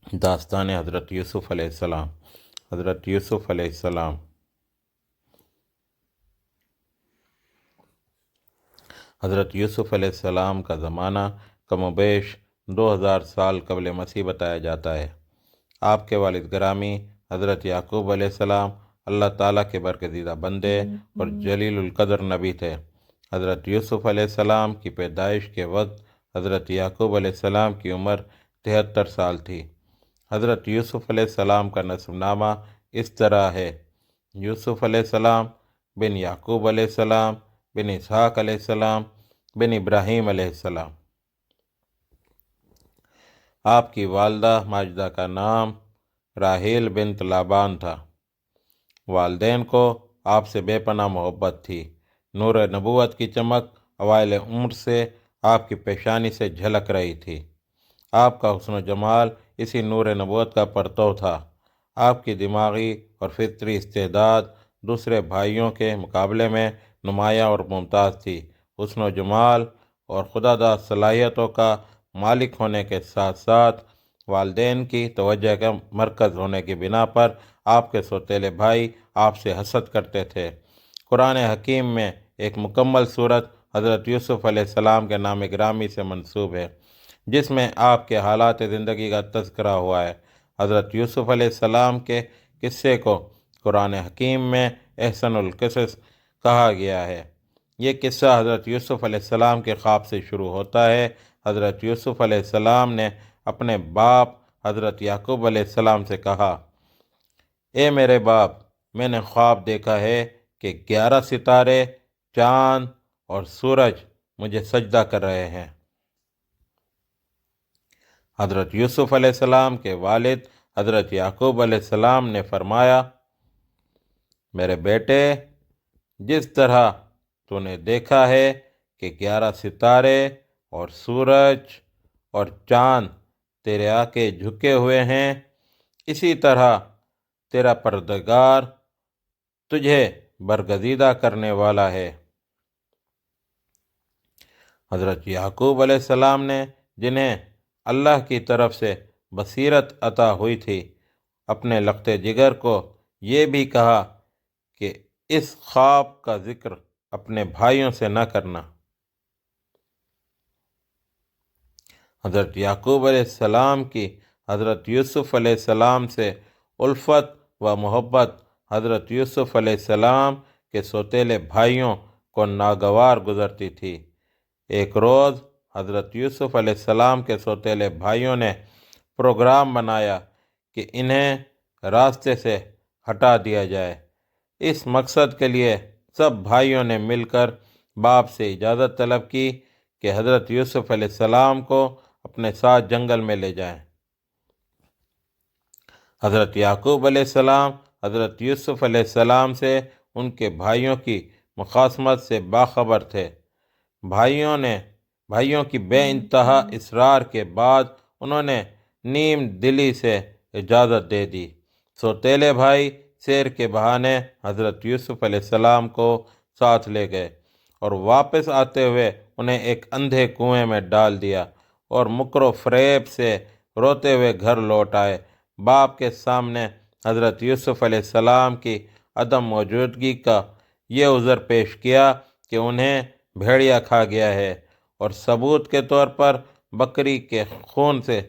داستان حضرت یوسف علیہ السلام۔ حضرت یوسف علیہ السلام حضرت یوسف علیہ السلام کا زمانہ کم و بیش 2000 سال قبل مسیح بتایا جاتا ہے۔ آپ کے والد گرامی حضرت یعقوب علیہ السلام اللہ تعالیٰ کے برگزیدہ بندے اور جلیل القدر نبی تھے۔ حضرت یوسف علیہ السلام کی پیدائش کے وقت حضرت یعقوب علیہ السلام کی عمر 73 سال تھی۔ حضرت یوسف علیہ السلام کا نسب نامہ اس طرح ہے: یوسف علیہ السلام بن یعقوب علیہ السلام بن اسحاق علیہ السلام بن ابراہیم علیہ السلام۔ آپ کی والدہ ماجدہ کا نام راحیل بنت لابان تھا۔ والدین کو آپ سے بے پناہ محبت تھی۔ نور نبوت کی چمک اوائل عمر سے آپ کی پیشانی سے جھلک رہی تھی۔ آپ کا حسن و جمال اسی نور نبوت کا پرتو تھا۔ آپ کی دماغی اور فطری استعداد دوسرے بھائیوں کے مقابلے میں نمایاں اور ممتاز تھی۔ حسن و جمال اور خداداد صلاحیتوں کا مالک ہونے کے ساتھ ساتھ والدین کی توجہ کا مرکز ہونے کی بنا پر آپ کے سوتیلے بھائی آپ سے حسد کرتے تھے۔ قرآن حکیم میں ایک مکمل صورت حضرت یوسف علیہ السلام کے نام گرامی سے منسوب ہے، جس میں آپ کے حالات زندگی کا تذکرہ ہوا ہے۔ حضرت یوسف علیہ السلام کے قصے کو قرآن حکیم میں احسن القصص کہا گیا ہے۔ یہ قصہ حضرت یوسف علیہ السلام کے خواب سے شروع ہوتا ہے۔ حضرت یوسف علیہ السلام نے اپنے باپ حضرت یعقوب علیہ السلام سے کہا: اے میرے باپ، میں نے خواب دیکھا ہے کہ 11 ستارے، چاند اور سورج مجھے سجدہ کر رہے ہیں۔ حضرت یوسف علیہ السلام کے والد حضرت یعقوب علیہ السلام نے فرمایا: میرے بیٹے، جس طرح تو نے دیکھا ہے کہ 11 ستارے اور سورج اور چاند تیرے آگے جھکے ہوئے ہیں، اسی طرح تیرا پروردگار تجھے برگزیدہ کرنے والا ہے۔ حضرت یعقوب علیہ السلام نے، جنہیں اللہ کی طرف سے بصیرت عطا ہوئی تھی، اپنے لخت جگر کو یہ بھی کہا کہ اس خواب کا ذکر اپنے بھائیوں سے نہ کرنا۔ حضرت یعقوب علیہ السلام کی حضرت یوسف علیہ السلام سے الفت و محبت حضرت یوسف علیہ السلام کے سوتیلے بھائیوں کو ناگوار گزرتی تھی۔ ایک روز حضرت یوسف علیہ السلام کے سوتیلے بھائیوں نے پروگرام بنایا کہ انہیں راستے سے ہٹا دیا جائے۔ اس مقصد کے لیے سب بھائیوں نے مل کر باپ سے اجازت طلب کی کہ حضرت یوسف علیہ السلام کو اپنے ساتھ جنگل میں لے جائیں۔ حضرت یعقوب علیہ السلام حضرت یوسف علیہ السلام سے ان کے بھائیوں کی مخاصمت سے باخبر تھے۔ بھائیوں کی بے انتہا اصرار کے بعد انہوں نے نیم دلی سے اجازت دے دی۔ سوتیلے بھائی سیر کے بہانے حضرت یوسف علیہ السلام کو ساتھ لے گئے اور واپس آتے ہوئے انہیں ایک اندھے کنویں میں ڈال دیا اور مکر و فریب سے روتے ہوئے گھر لوٹ آئے۔ باپ کے سامنے حضرت یوسف علیہ السلام کی عدم موجودگی کا یہ عذر پیش کیا کہ انہیں بھیڑیا کھا گیا ہے، اور ثبوت کے طور پر بکری کے خون سے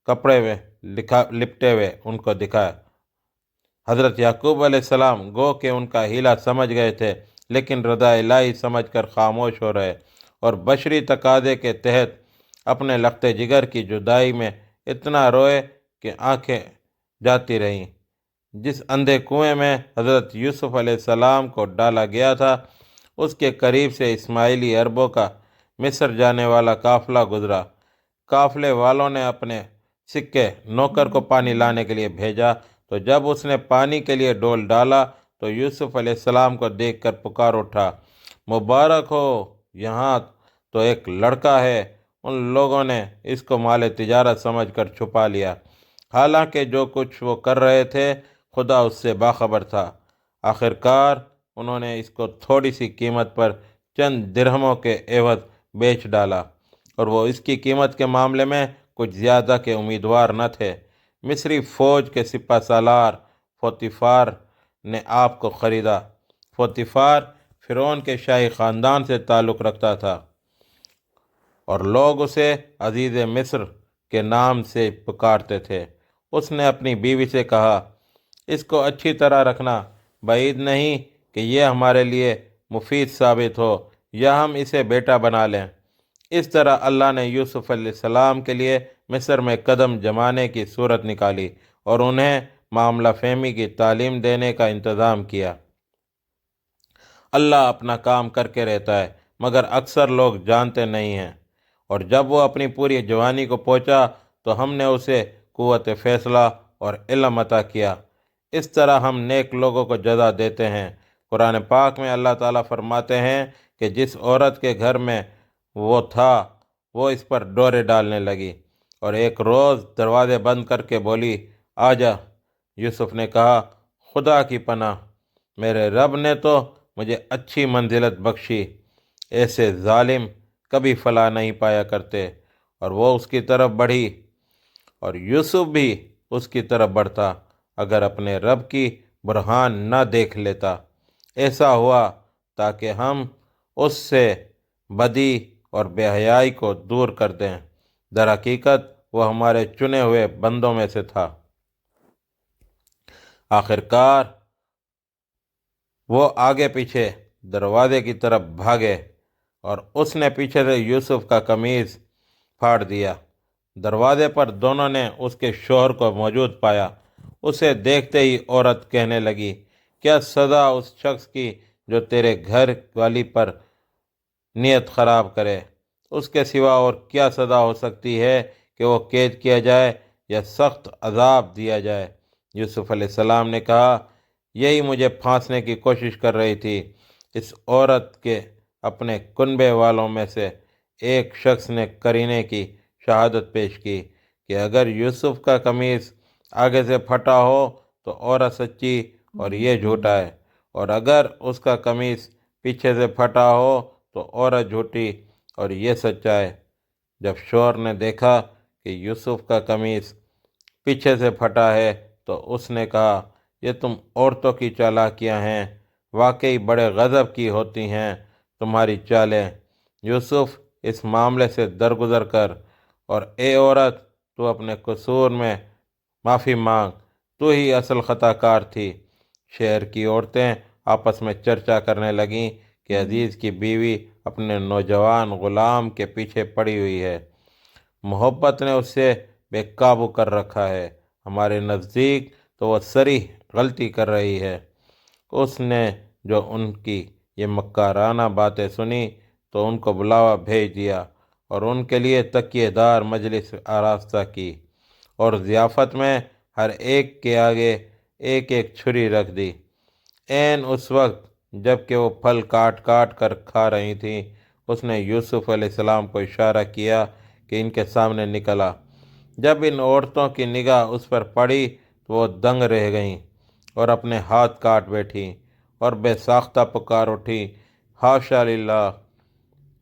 کپڑے میں لپٹے ہوئے ان کو دکھایا۔ حضرت یعقوب علیہ السلام گو کہ ان کا ہیلا سمجھ گئے تھے، لیکن رضا الہی سمجھ کر خاموش ہو رہے اور بشری تقاضے کے تحت اپنے لخت جگر کی جدائی میں اتنا روئے کہ آنکھیں جاتی رہیں۔ جس اندھے کنویں میں حضرت یوسف علیہ السلام کو ڈالا گیا تھا، اس کے قریب سے اسماعیلی عربوں کا مصر جانے والا قافلہ گزرا۔ قافلے والوں نے اپنے سکے نوکر کو پانی لانے کے لیے بھیجا، تو جب اس نے پانی کے لیے ڈول ڈالا تو یوسف علیہ السلام کو دیکھ کر پکار اٹھا: مبارک ہو، یہاں تو ایک لڑکا ہے۔ ان لوگوں نے اس کو مال تجارت سمجھ کر چھپا لیا، حالانکہ جو کچھ وہ کر رہے تھے خدا اس سے باخبر تھا۔ آخرکار انہوں نے اس کو تھوڑی سی قیمت پر چند درہموں کے عوض بیچ ڈالا، اور وہ اس کی قیمت کے معاملے میں کچھ زیادہ کے امیدوار نہ تھے۔ مصری فوج کے سپہ سالار پوتیفار نے آپ کو خریدا۔ پوتیفار فرعون کے شاہی خاندان سے تعلق رکھتا تھا اور لوگ اسے عزیز مصر کے نام سے پکارتے تھے۔ اس نے اپنی بیوی سے کہا، اس کو اچھی طرح رکھنا، بعید نہیں کہ یہ ہمارے لیے مفید ثابت ہو یا ہم اسے بیٹا بنا لیں۔ اس طرح اللہ نے یوسف علیہ السلام کے لیے مصر میں قدم جمانے کی صورت نکالی اور انہیں معاملہ فہمی کی تعلیم دینے کا انتظام کیا۔ اللہ اپنا کام کر کے رہتا ہے، مگر اکثر لوگ جانتے نہیں ہیں۔ اور جب وہ اپنی پوری جوانی کو پہنچا تو ہم نے اسے قوت فیصلہ اور علم عطا کیا۔ اس طرح ہم نیک لوگوں کو جزا دیتے ہیں۔ قرآن پاک میں اللہ تعالیٰ فرماتے ہیں کہ جس عورت کے گھر میں وہ تھا وہ اس پر ڈورے ڈالنے لگی اور ایک روز دروازے بند کر کے بولی، آجا۔ یوسف نے کہا، خدا کی پناہ، میرے رب نے تو مجھے اچھی منزلت بخشی، ایسے ظالم کبھی فلاح نہیں پایا کرتے۔ اور وہ اس کی طرف بڑھی اور یوسف بھی اس کی طرف بڑھتا اگر اپنے رب کی برہان نہ دیکھ لیتا۔ ایسا ہوا تاکہ ہم اس سے بدی اور بے حیائی کو دور کر دیں۔ در حقیقت وہ ہمارے چنے ہوئے بندوں میں سے تھا۔ آخرکار وہ آگے پیچھے دروازے کی طرف بھاگے اور اس نے پیچھے سے یوسف کا قمیض پھاڑ دیا۔ دروازے پر دونوں نے اس کے شوہر کو موجود پایا۔ اسے دیکھتے ہی عورت کہنے لگی، کیا سزا اس شخص کی جو تیرے گھر والی پر نیت خراب کرے؟ اس کے سوا اور کیا سزا ہو سکتی ہے کہ وہ قید کیا جائے یا سخت عذاب دیا جائے؟ یوسف علیہ السلام نے کہا، یہی مجھے پھانسنے کی کوشش کر رہی تھی۔ اس عورت کے اپنے کنبے والوں میں سے ایک شخص نے قرینے کی شہادت پیش کی کہ اگر یوسف کا قمیص آگے سے پھٹا ہو تو عورت سچی اور یہ جھوٹا ہے، اور اگر اس کا قمیص پیچھے سے پھٹا ہو تو عورت جھوٹی اور یہ سچا ہے۔ جب شوہر نے دیکھا کہ یوسف کا قمیص پیچھے سے پھٹا ہے تو اس نے کہا، یہ تم عورتوں کی چالاکیاں ہیں، واقعی بڑے غضب کی ہوتی ہیں تمہاری چالیں۔ یوسف اس معاملے سے درگزر کر اور اے عورت، تو اپنے قصور میں معافی مانگ، تو ہی اصل خطا کار تھی۔ شہر کی عورتیں آپس میں چرچا کرنے لگیں کہ عزیز کی بیوی اپنے نوجوان غلام کے پیچھے پڑی ہوئی ہے، محبت نے اسے بے قابو کر رکھا ہے، ہمارے نزدیک تو وہ صریح غلطی کر رہی ہے۔ اس نے جو ان کی یہ مکارانہ باتیں سنی تو ان کو بلاوا بھیج دیا اور ان کے لیے تکیے دار مجلس آراستہ کی اور ضیافت میں ہر ایک کے آگے ایک ایک چھری رکھ دی۔ عین اس وقت جب کہ وہ پھل کاٹ کاٹ کر کھا رہی تھیں، اس نے یوسف علیہ السلام کو اشارہ کیا کہ ان کے سامنے نکل آ۔ جب ان عورتوں کی نگاہ اس پر پڑی تو وہ دنگ رہ گئیں اور اپنے ہاتھ کاٹ بیٹھیں اور بے ساختہ پکار اٹھی، حاشا للہ،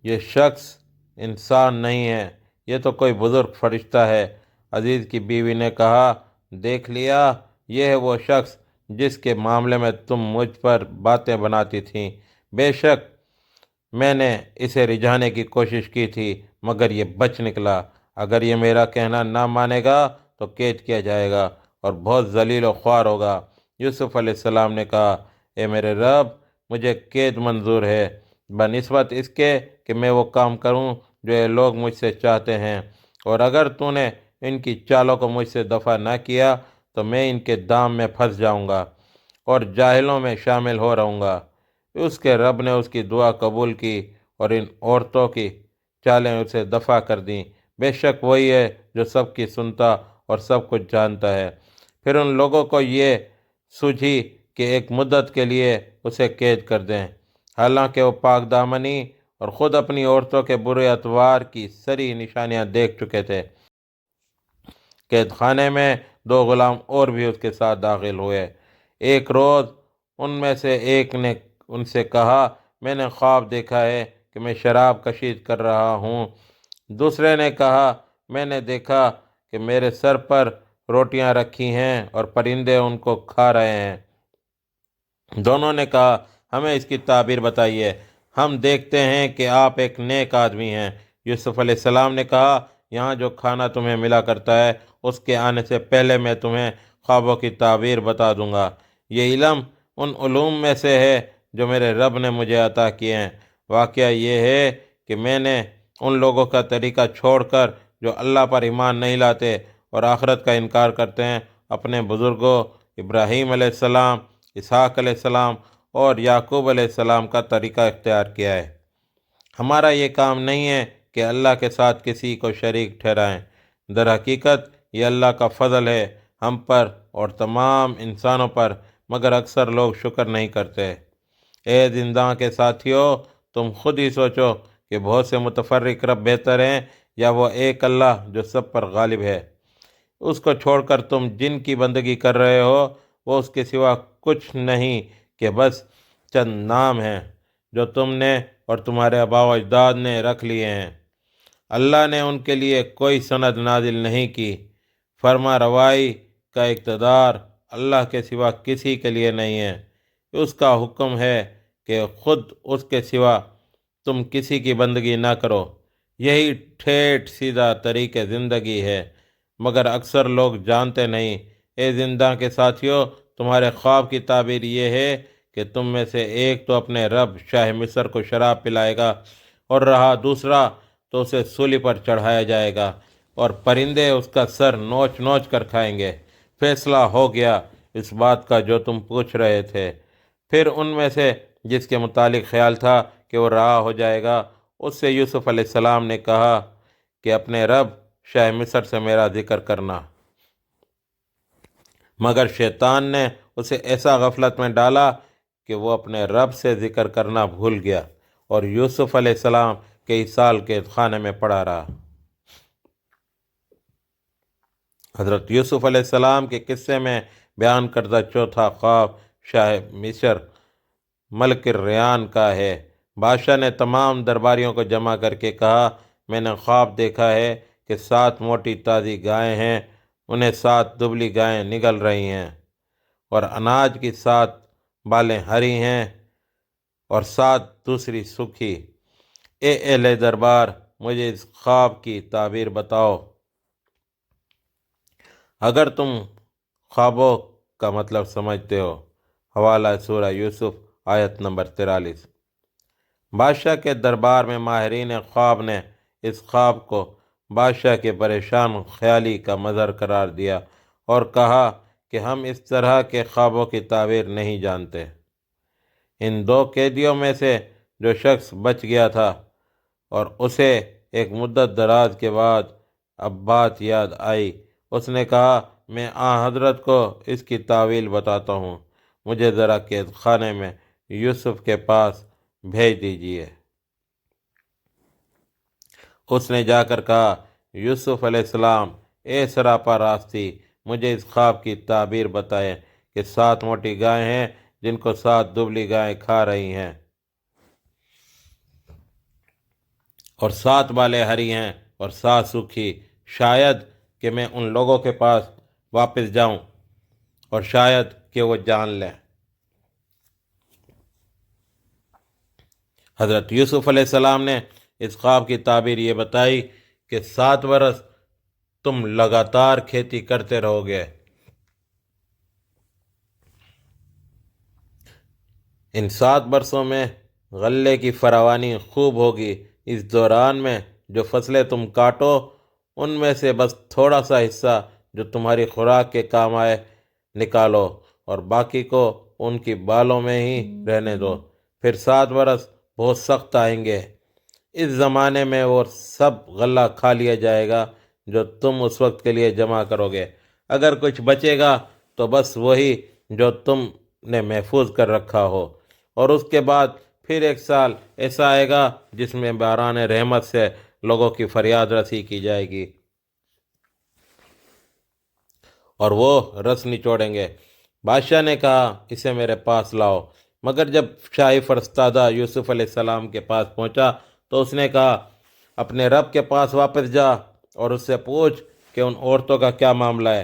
یہ شخص انسان نہیں ہے، یہ تو کوئی بزرگ فرشتہ ہے۔ عزیز کی بیوی نے کہا، دیکھ لیا، یہ ہے وہ شخص جس کے معاملے میں تم مجھ پر باتیں بناتی تھیں۔ بے شک میں نے اسے رجھانے کی کوشش کی تھی مگر یہ بچ نکلا۔ اگر یہ میرا کہنا نہ مانے گا تو قید کیا جائے گا اور بہت ذلیل و خوار ہوگا۔ یوسف علیہ السلام نے کہا، اے میرے رب، مجھے قید منظور ہے بنسبت اس کے کہ میں وہ کام کروں جو یہ لوگ مجھ سے چاہتے ہیں، اور اگر تو نے ان کی چالوں کو مجھ سے دفع نہ کیا تو میں ان کے دام میں پھنس جاؤں گا اور جاہلوں میں شامل ہو رہوں گا۔ اس کے رب نے اس کی دعا قبول کی اور ان عورتوں کی چالیں اسے دفع کر دیں۔ بے شک وہی ہے جو سب کی سنتا اور سب کچھ جانتا ہے۔ پھر ان لوگوں کو یہ سوجھی کہ ایک مدت کے لیے اسے قید کر دیں، حالانکہ وہ پاک دامنی اور خود اپنی عورتوں کے برے اتوار کی سری نشانیاں دیکھ چکے تھے۔ قید خانے میں دو غلام اور بھی اس کے ساتھ داخل ہوئے۔ ایک روز ان میں سے ایک نے ان سے کہا، میں نے خواب دیکھا ہے کہ میں شراب کشید کر رہا ہوں۔ دوسرے نے کہا، میں نے دیکھا کہ میرے سر پر روٹیاں رکھی ہیں اور پرندے ان کو کھا رہے ہیں۔ دونوں نے کہا ہمیں اس کی تعبیر بتائیے، ہم دیکھتے ہیں کہ آپ ایک نیک آدمی ہیں۔ یوسف علیہ السلام نے کہا یہاں جو کھانا تمہیں ملا کرتا ہے اس کے آنے سے پہلے میں تمہیں خوابوں کی تعبیر بتا دوں گا۔ یہ علم ان علوم میں سے ہے جو میرے رب نے مجھے عطا کیے ہیں۔ واقعہ یہ ہے کہ میں نے ان لوگوں کا طریقہ چھوڑ کر جو اللہ پر ایمان نہیں لاتے اور آخرت کا انکار کرتے ہیں، اپنے بزرگوں ابراہیم علیہ السلام، اسحاق علیہ السلام اور یعقوب علیہ السلام کا طریقہ اختیار کیا ہے۔ ہمارا یہ کام نہیں ہے کہ اللہ کے ساتھ کسی کو شریک ٹھہرائیں۔ در حقیقت یہ اللہ کا فضل ہے ہم پر اور تمام انسانوں پر، مگر اکثر لوگ شکر نہیں کرتے۔ اے زنداں کے ساتھیوں، تم خود ہی سوچو کہ بہت سے متفرق رب بہتر ہیں یا وہ ایک اللہ جو سب پر غالب ہے۔ اس کو چھوڑ کر تم جن کی بندگی کر رہے ہو وہ اس کے سوا کچھ نہیں کہ بس چند نام ہیں جو تم نے اور تمہارے آباء و اجداد نے رکھ لیے ہیں۔ اللہ نے ان کے لیے کوئی سند نازل نہیں کی۔ فرما روائی کا اقتدار اللہ کے سوا کسی کے لیے نہیں ہے۔ اس کا حکم ہے کہ خود اس کے سوا تم کسی کی بندگی نہ کرو۔ یہی ٹھیٹ سیدھا طریق زندگی ہے، مگر اکثر لوگ جانتے نہیں۔ اے زندہ کے ساتھیوں، تمہارے خواب کی تعبیر یہ ہے کہ تم میں سے ایک تو اپنے رب شاہ مصر کو شراب پلائے گا اور رہا دوسرا تو اسے سولی پر چڑھایا جائے گا اور پرندے اس کا سر نوچ نوچ کر کھائیں گے۔ فیصلہ ہو گیا اس بات کا جو تم پوچھ رہے تھے۔ پھر ان میں سے جس کے متعلق خیال تھا کہ وہ رہا ہو جائے گا، اس سے یوسف علیہ السلام نے کہا کہ اپنے رب شاہ مصر سے میرا ذکر کرنا۔ مگر شیطان نے اسے ایسا غفلت میں ڈالا کہ وہ اپنے رب سے ذکر کرنا بھول گیا اور یوسف علیہ السلام کئی سال قید خانے میں پڑا رہا۔ حضرت یوسف علیہ السلام کے قصے میں بیان کردہ چوتھا خواب شاہ مصر ملک الریان کا ہے۔ بادشاہ نے تمام درباریوں کو جمع کر کے کہا میں نے خواب دیکھا ہے کہ 7 موٹی تازی گائیں ہیں، انہیں 7 دبلی گائیں نگل رہی ہیں اور اناج کی 7 بالیں ہری ہیں اور 7 دوسری سوکھی۔ اے اہل دربار، مجھے اس خواب کی تعبیر بتاؤ۔ اگر تم خوابوں کا مطلب سمجھتے ہو۔ حوالہ سورہ یوسف آیت نمبر 43۔ بادشاہ کے دربار میں ماہرین خواب نے اس خواب کو بادشاہ کے پریشان خیالی کا مظہر قرار دیا اور کہا کہ ہم اس طرح کے خوابوں کی تعبیر نہیں جانتے۔ ان 2 قیدیوں میں سے جو شخص بچ گیا تھا اور اسے ایک مدت دراز کے بعد اب بات یاد آئی، اس نے کہا میں حضرت کو اس کی تعویل بتاتا ہوں، مجھے ذرا قید خانے میں یوسف کے پاس بھیج دیجیے۔ اس نے جا کر کہا یوسف علیہ السلام، اے سراپا راستی، مجھے اس خواب کی تعبیر بتائے کہ 7 موٹی گائیں ہیں جن کو 7 دبلی گائیں کھا رہی ہیں اور 7 بالیں ہری ہیں اور 7 سوکھی۔ شاید کہ میں ان لوگوں کے پاس واپس جاؤں اور شاید کہ وہ جان لیں۔ حضرت یوسف علیہ السلام نے اس خواب کی تعبیر یہ بتائی کہ 7 برس تم لگاتار کھیتی کرتے رہو گے۔ ان 7 برسوں میں غلے کی فراوانی خوب ہوگی۔ اس دوران میں جو فصلیں تم کاٹو ان میں سے بس تھوڑا سا حصہ جو تمہاری خوراک کے کام آئے نکالو اور باقی کو ان کی بالوں میں ہی رہنے دو۔ پھر 7 برس بہت سخت آئیں گے۔ اس زمانے میں وہ سب غلہ کھا لیا جائے گا جو تم اس وقت کے لیے جمع کرو گے۔ اگر کچھ بچے گا تو بس وہی جو تم نے محفوظ کر رکھا ہو، اور اس کے بعد پھر 1 سال ایسا آئے گا جس میں باران رحمت سے لوگوں کی فریاد رسی کی جائے گی اور وہ رس نچوڑیں گے۔ بادشاہ نے کہا اسے میرے پاس لاؤ۔ مگر جب شاہی فرستادہ یوسف علیہ السلام کے پاس پہنچا تو اس نے کہا اپنے رب کے پاس واپس جا اور اس سے پوچھ کہ ان عورتوں کا کیا معاملہ ہے۔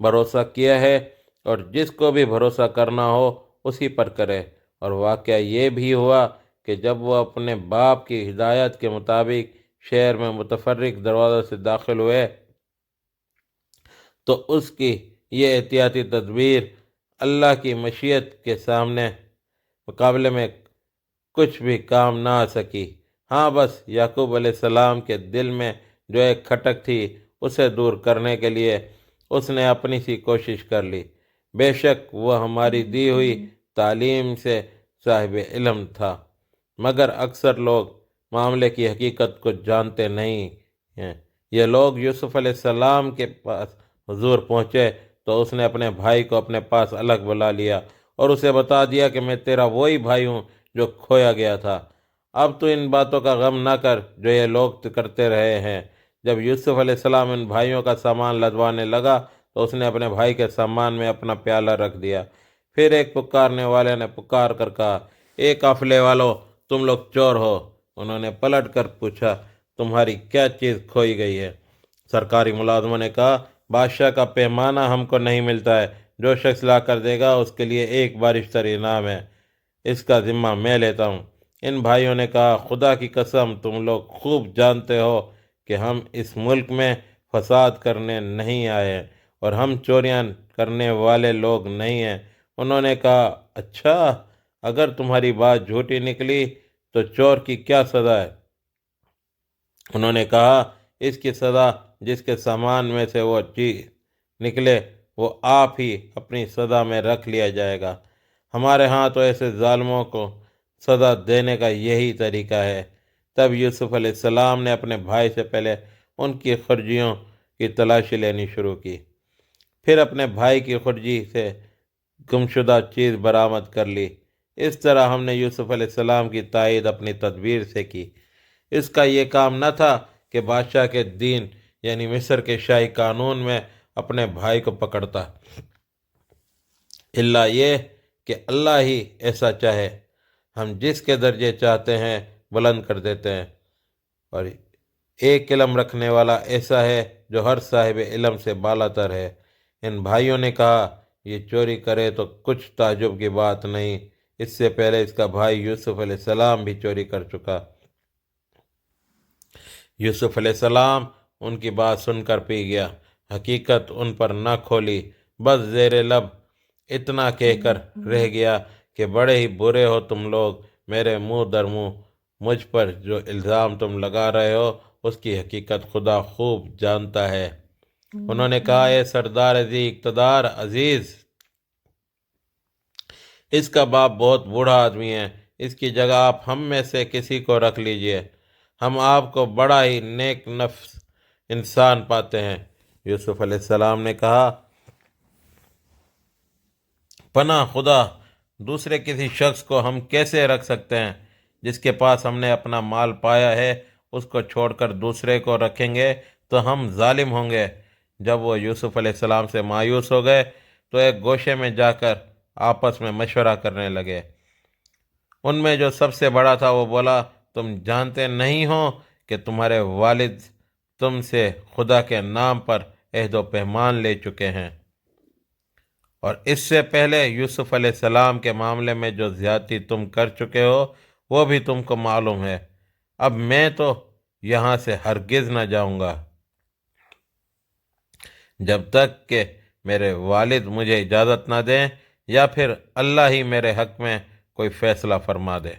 بھروسہ کیا ہے اور جس کو بھی بھروسہ کرنا ہو اسی پر کرے۔ اور واقعہ یہ بھی ہوا کہ جب وہ اپنے باپ کی ہدایت کے مطابق شہر میں متفرق دروازے سے داخل ہوئے تو اس کی یہ احتیاطی تدبیر اللہ کی مشیت کے سامنے مقابلے میں کچھ بھی کام نہ آ سکی۔ ہاں بس یعقوب علیہ السلام کے دل میں جو ایک کھٹک تھی اسے دور کرنے کے لیے اس نے اپنی سی کوشش کر لی۔ بے شک وہ ہماری دی ہوئی تعلیم سے صاحب علم تھا، مگر اکثر لوگ معاملے کی حقیقت کو جانتے نہیں ہیں۔ یہ لوگ یوسف علیہ السلام کے پاس حضور پہنچے تو اس نے اپنے بھائی کو اپنے پاس الگ بلا لیا اور اسے بتا دیا کہ میں تیرا وہی بھائی ہوں جو کھویا گیا تھا۔ اب تو ان باتوں کا غم نہ کر جو یہ لوگ کرتے رہے ہیں۔ جب یوسف علیہ السلام ان بھائیوں کا سامان لدوانے لگا تو اس نے اپنے بھائی کے سامان میں اپنا پیالہ رکھ دیا۔ پھر ایک پکارنے والے نے پکار کر کہا، اے قافلے والو، تم لوگ چور ہو۔ انہوں نے پلٹ کر پوچھا، تمہاری کیا چیز کھوئی گئی ہے؟ سرکاری ملازموں نے کہا، بادشاہ کا پیمانہ ہم کو نہیں ملتا ہے، جو شخص لا کر دے گا اس کے لیے ایک بارشتر انعام ہے، اس کا ذمہ میں لیتا ہوں۔ ان بھائیوں نے کہا، خدا کی قسم تم لوگ خوب جانتے ہو کہ ہم اس ملک میں فساد کرنے نہیں آئے ہیں اور ہم چوریاں کرنے والے لوگ نہیں ہیں۔ انہوں نے کہا، اچھا، اگر تمہاری بات جھوٹی نکلی تو چور کی کیا سزا ہے؟ انہوں نے کہا، اس کی سزا جس کے سامان میں سے وہ چیز نکلے وہ آپ ہی اپنی سزا میں رکھ لیا جائے گا۔ ہمارے ہاں تو ایسے ظالموں کو سزا دینے کا یہی طریقہ ہے۔ تب یوسف علیہ السلام نے اپنے بھائی سے پہلے ان کی خرجیوں کی تلاشی لینی شروع کی، پھر اپنے بھائی کی خرجی سے گمشدہ چیز برآمد کر لی۔ اس طرح ہم نے یوسف علیہ السلام کی تائید اپنی تدبیر سے کی۔ اس کا یہ کام نہ تھا کہ بادشاہ کے دین یعنی مصر کے شاہی قانون میں اپنے بھائی کو پکڑتا، الا یہ کہ اللہ ہی ایسا چاہے، ہم جس کے درجے چاہتے ہیں بلند کر دیتے ہیں، اور ایک علم رکھنے والا ایسا ہے جو ہر صاحب علم سے بالا تر ہے۔ ان بھائیوں نے کہا، یہ چوری کرے تو کچھ تعجب کی بات نہیں، اس سے پہلے اس کا بھائی یوسف علیہ السلام بھی چوری کر چکا۔ یوسف علیہ السلام ان کی بات سن کر پی گیا، حقیقت ان پر نہ کھولی، بس زیر لب اتنا کہہ کر رہ گیا کہ بڑے ہی برے ہو تم لوگ، میرے منہ در منہ مجھ پر جو الزام تم لگا رہے ہو اس کی حقیقت خدا خوب جانتا ہے۔ انہوں نے کہا، اے سردار ذی اقتدار عزیز، اس کا باپ بہت بوڑھا آدمی ہے، اس کی جگہ آپ ہم میں سے کسی کو رکھ لیجئے، ہم آپ کو بڑا ہی نیک نفس انسان پاتے ہیں۔ یوسف علیہ السلام نے کہا، پناہ خدا، دوسرے کسی شخص کو ہم کیسے رکھ سکتے ہیں؟ جس کے پاس ہم نے اپنا مال پایا ہے اس کو چھوڑ کر دوسرے کو رکھیں گے تو ہم ظالم ہوں گے۔ جب وہ یوسف علیہ السلام سے مایوس ہو گئے تو ایک گوشے میں جا کر آپس میں مشورہ کرنے لگے۔ ان میں جو سب سے بڑا تھا وہ بولا، تم جانتے نہیں ہو کہ تمہارے والد تم سے خدا کے نام پر عہد و پیمان لے چکے ہیں، اور اس سے پہلے یوسف علیہ السلام کے معاملے میں جو زیادتی تم کر چکے ہو وہ بھی تم کو معلوم ہے۔ اب میں تو یہاں سے ہرگز نہ جاؤں گا جب تک کہ میرے والد مجھے اجازت نہ دیں یا پھر اللہ ہی میرے حق میں کوئی فیصلہ فرما دے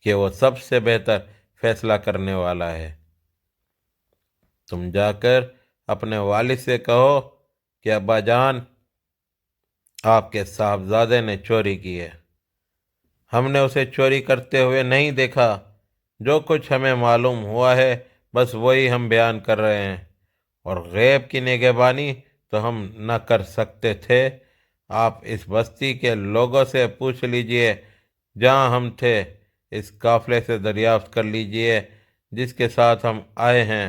کہ وہ سب سے بہتر فیصلہ کرنے والا ہے۔ تم جا کر اپنے والد سے کہو کہ ابا جان، آپ کے صاحبزادے نے چوری کی ہے، ہم نے اسے چوری کرتے ہوئے نہیں دیکھا، جو کچھ ہمیں معلوم ہوا ہے بس وہی ہم بیان کر رہے ہیں، اور غیب کی نگہبانی تو ہم نہ کر سکتے تھے۔ آپ اس بستی کے لوگوں سے پوچھ لیجئے جہاں ہم تھے، اس قافلے سے دریافت کر لیجئے جس کے ساتھ ہم آئے ہیں،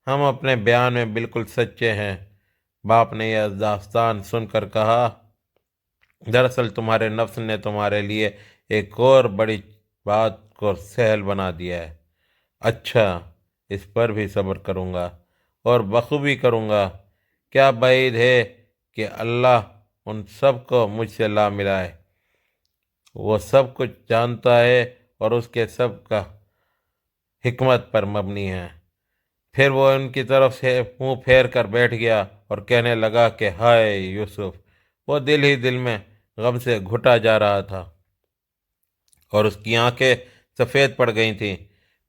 ہم اپنے بیان میں بالکل سچے ہیں۔ باپ نے یہ داستان سن کر کہا، دراصل تمہارے نفس نے تمہارے لیے ایک اور بڑی بات کو سہل بنا دیا ہے۔ اچھا، اس پر بھی صبر کروں گا اور بخوبی کروں گا۔ کیا بعید ہے کہ اللہ ان سب کو مجھ سے لا ملائے۔ وہ سب کچھ جانتا ہے اور اس کے سب کا حکمت پر مبنی ہے۔ پھر وہ ان کی طرف سے منہ پھیر کر بیٹھ گیا اور کہنے لگا کہ ہائے یوسف۔ وہ دل ہی دل میں غم سے گھٹا جا رہا تھا اور اس کی آنکھیں سفید پڑ گئی تھیں۔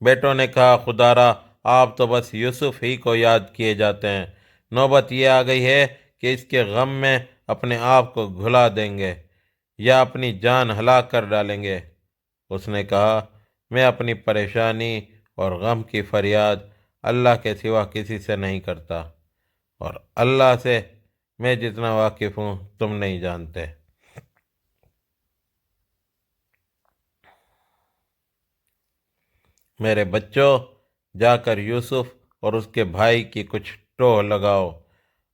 بیٹوں نے کہا خدارا آپ تو بس یوسف ہی کو یاد کیے جاتے ہیں، نوبت یہ آ گئی ہے کہ اس کے غم میں اپنے آپ کو گھلا دیں گے یا اپنی جان ہلاک کر ڈالیں گے۔ اس نے کہا میں اپنی پریشانی اور غم کی فریاد اللہ کے سوا کسی سے نہیں کرتا، اور اللہ سے میں جتنا واقف ہوں تم نہیں جانتے۔ میرے بچوں، جا کر یوسف اور اس کے بھائی کی کچھ ٹوہ لگاؤ۔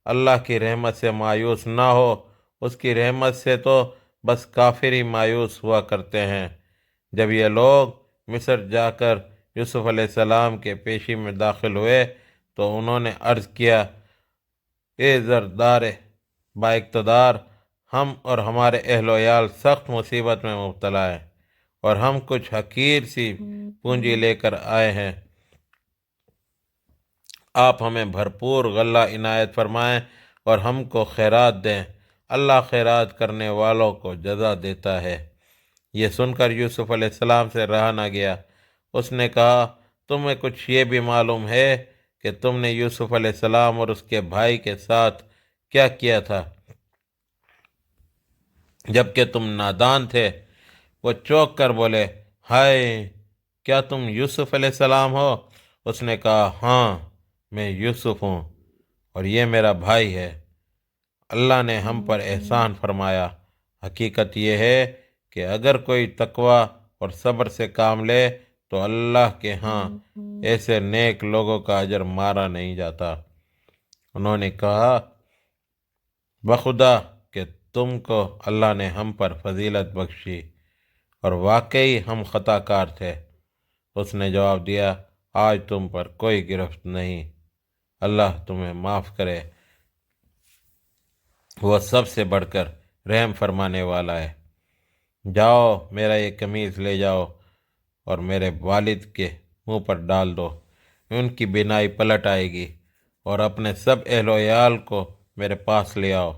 اللہ کی رحمت سے مایوس نہ ہو، اس کی رحمت سے تو بس کافر ہی مایوس ہوا کرتے ہیں۔ جب یہ لوگ مصر جا کر یوسف علیہ السلام کے پیشی میں داخل ہوئے تو انہوں نے عرض کیا اے زردار با اقتدار، ہم اور ہمارے اہل و عیال سخت مصیبت میں مبتلا ہیں اور ہم کچھ حقیر سی پونجی لے کر آئے ہیں۔ آپ ہمیں بھرپور غلہ عنایت فرمائیں اور ہم کو خیرات دیں، اللہ خیرات کرنے والوں کو جزا دیتا ہے۔ یہ سن کر یوسف علیہ السلام سے رہا نہ گیا۔ اس نے کہا تمہیں کچھ یہ بھی معلوم ہے کہ تم نے یوسف علیہ السلام اور اس کے بھائی کے ساتھ کیا کیا تھا جبکہ تم نادان تھے؟ وہ چونک کر بولے ہائے، کیا تم یوسف علیہ السلام ہو؟ اس نے کہا ہاں میں یوسف ہوں اور یہ میرا بھائی ہے، اللہ نے ہم پر احسان فرمایا۔ حقیقت یہ ہے کہ اگر کوئی تقوی اور صبر سے کام لے تو اللہ کے ہاں ایسے نیک لوگوں کا اجر مارا نہیں جاتا۔ انہوں نے کہا بخدا کہ تم کو اللہ نے ہم پر فضیلت بخشی اور واقعی ہم خطا کار تھے۔ اس نے جواب دیا آج تم پر کوئی گرفت نہیں، اللہ تمہیں معاف کرے، وہ سب سے بڑھ کر رحم فرمانے والا ہے۔ جاؤ میرا یہ قمیص لے جاؤ اور میرے والد کے منہ پر ڈال دو، ان کی بینائی پلٹ آئے گی، اور اپنے سب اہل و عیال کو میرے پاس لے آؤ۔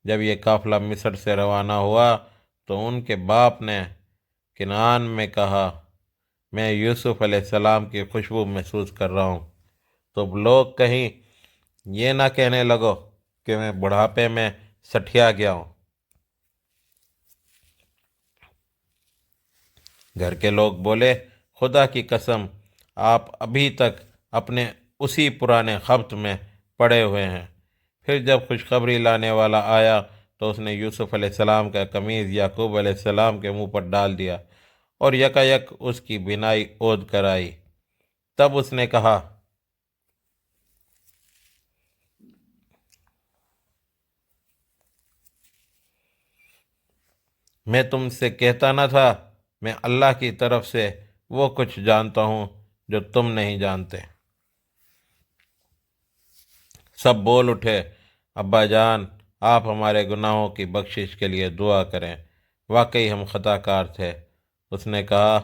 جب یہ قافلہ مصر سے روانہ ہوا تو ان کے باپ نے کنعان میں کہا میں یوسف علیہ السلام کی خوشبو محسوس کر رہا ہوں، تو لوگ کہیں یہ نہ کہنے لگو کہ میں بڑھاپے میں سٹھیا گیا ہوں۔ گھر کے لوگ بولے خدا کی قسم آپ ابھی تک اپنے اسی پرانے خبط میں پڑے ہوئے ہیں۔ پھر جب خوشخبری لانے والا آیا تو اس نے یوسف علیہ السلام کا قمیض یعقوب علیہ السلام کے منہ پر ڈال دیا اور یکایک اس کی بینائی اود کر آئی۔ تب اس نے کہا میں تم سے کہتا نہ تھا میں اللہ کی طرف سے وہ کچھ جانتا ہوں جو تم نہیں جانتے۔ سب بول اٹھے ابا جان آپ ہمارے گناہوں کی بخشش کے لیے دعا کریں، واقعی ہم خطا کار تھے۔ اس نے کہا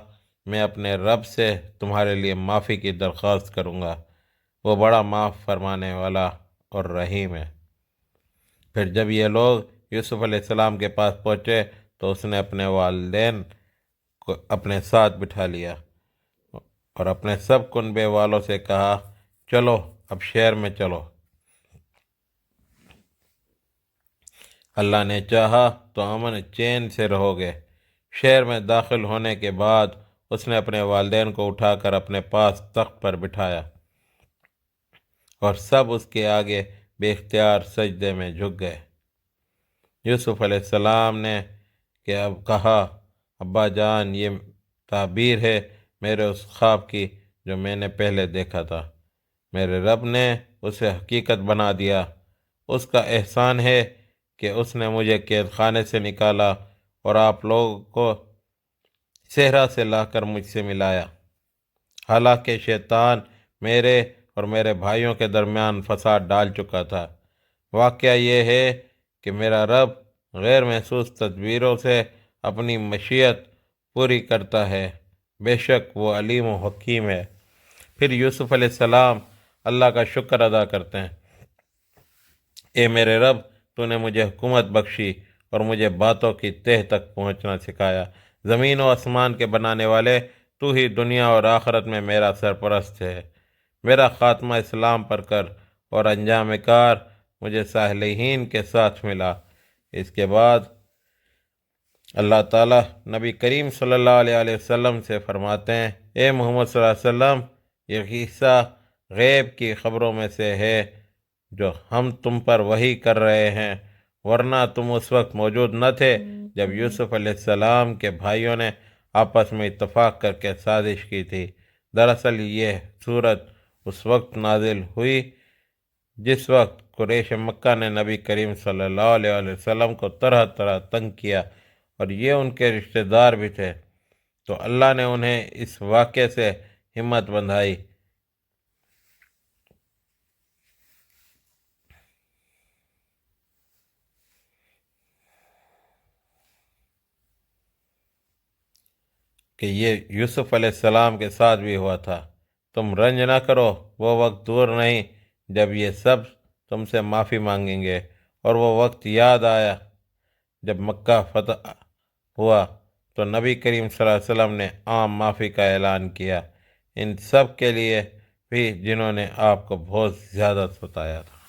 میں اپنے رب سے تمہارے لیے معافی کی درخواست کروں گا، وہ بڑا معاف فرمانے والا اور رحیم ہے۔ پھر جب یہ لوگ یوسف علیہ السلام کے پاس پہنچے تو اس نے اپنے والدین کو اپنے ساتھ بٹھا لیا اور اپنے سب کنبے والوں سے کہا چلو اب شہر میں چلو، اللہ نے چاہا تو امن چین سے رہو گے۔ شہر میں داخل ہونے کے بعد اس نے اپنے والدین کو اٹھا کر اپنے پاس تخت پر بٹھایا اور سب اس کے آگے بے اختیار سجدے میں جھک گئے۔ یوسف علیہ السلام نے کہ اب کہا ابا جان یہ تعبیر ہے میرے اس خواب کی جو میں نے پہلے دیکھا تھا، میرے رب نے اسے حقیقت بنا دیا۔ اس کا احسان ہے کہ اس نے مجھے قید خانے سے نکالا اور آپ لوگوں کو صحرا سے لا کر مجھ سے ملایا۔ حالانکہ شیطان میرے اور میرے بھائیوں کے درمیان فساد ڈال چکا تھا، واقعہ یہ ہے کہ میرا رب غیر محسوس تدبیروں سے اپنی مشیت پوری کرتا ہے، بے شک وہ علیم و حکیم ہے۔ پھر یوسف علیہ السلام اللہ کا شکر ادا کرتے ہیں، اے میرے رب، تو نے مجھے حکومت بخشی اور مجھے باتوں کی تہ تک پہنچنا سکھایا۔ زمین و آسمان کے بنانے والے، تو ہی دنیا اور آخرت میں میرا سرپرست ہے۔ میرا خاتمہ اسلام پر کر اور انجام کار مجھے صالحین کے ساتھ ملا۔ اس کے بعد اللہ تعالیٰ نبی کریم صلی اللہ علیہ وسلم سے فرماتے ہیں، اے محمد صلی اللہ علیہ وسلم، یہ قصہ غیب کی خبروں میں سے ہے جو ہم تم پر وحی کر رہے ہیں، ورنہ تم اس وقت موجود نہ تھے جب یوسف علیہ السلام کے بھائیوں نے آپس میں اتفاق کر کے سازش کی تھی۔ دراصل یہ صورت اس وقت نازل ہوئی جس وقت قریش مکہ نے نبی کریم صلی اللہ علیہ وسلم کو طرح طرح تنگ کیا، اور یہ ان کے رشتہ دار بھی تھے، تو اللہ نے انہیں اس واقعے سے ہمت بندھائی کہ یہ یوسف علیہ السلام کے ساتھ بھی ہوا تھا۔ تم رنج نہ کرو، وہ وقت دور نہیں جب یہ سب تم سے معافی مانگیں گے، اور وہ وقت یاد آیا جب مکہ فتح ہوا تو نبی کریم صلی اللہ علیہ وسلم نے عام معافی کا اعلان کیا، ان سب کے لیے بھی جنہوں نے آپ کو بہت زیادہ ستایا تھا۔